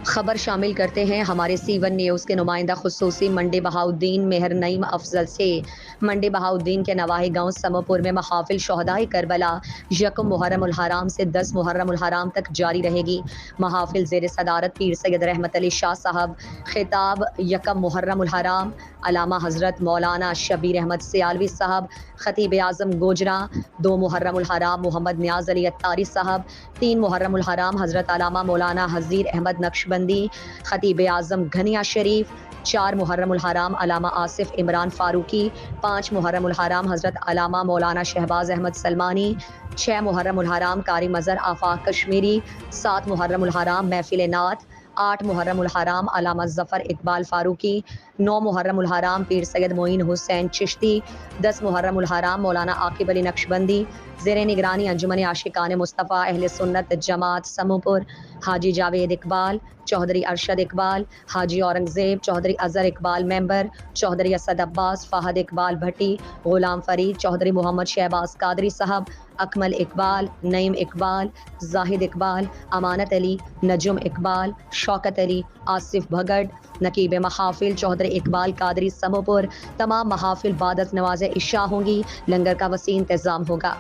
خبر شامل کرتے ہیں ہمارے C1 نیوز کے نمائندہ خصوصی منڈی بہاؤالدین مہر نعیم افضل سے۔ منڈی بہاؤالدین کے نواحی گاؤں سمو پور میں محافل شہدائے کربلا یکم محرم الحرام سے 10 محرم الحرام تک جاری رہے گی۔ محافل زیر صدارت پیر سید رحمت علی شاہ صاحب۔ خطاب یکم محرم الحرام علامہ حضرت مولانا شبیر احمد سیالوی صاحب، خطیب اعظم گوجراں۔ 2 محرم الحرام محمد نیاز علی اتاری صاحب۔ 3 محرم الحرام حضرت علامہ مولانا حزیر احمد نقشبندی، خطیب اعظم گھنیا شریف۔ 4 محرم الحرام علامہ آصف عمران فاروقی۔ 5 محرم الحرام حضرت علامہ مولانا شہباز احمد سلمانی۔ 6 محرم الحرام قاری مظہر آفاق کشمیری۔ 7 محرم الحرام محفل نعت۔ 8 محرم الحرام علامہ ظفر اقبال فاروقی۔ 9 محرم الحرام پیر سید معین حسین چشتی۔ 10 محرم الحرام مولانا عاقب علی نقشبندی۔ زیر نگرانی انجمن عاشقان مصطفیٰ اہل سنت جماعت سمو پور، حاجی جاوید اقبال، چودھری ارشد اقبال، حاجی اورنگزیب، چودھری اظہر اقبال ممبر، چودھری اسد عباس، فہد اقبال بھٹی، غلام فرید، چودھری محمد شہباز قادری صاحب، اکمل اقبال، نعیم اقبال، زاہد اقبال، امانت علی، نجم اقبال، شوکت علی، آصف بھگڑ۔ نقیب محافل چودھری اقبال قادری سمو پور۔ تمام محافل بعد از نماز عشاء ہوں گی۔ لنگر کا وسیع انتظام ہوگا۔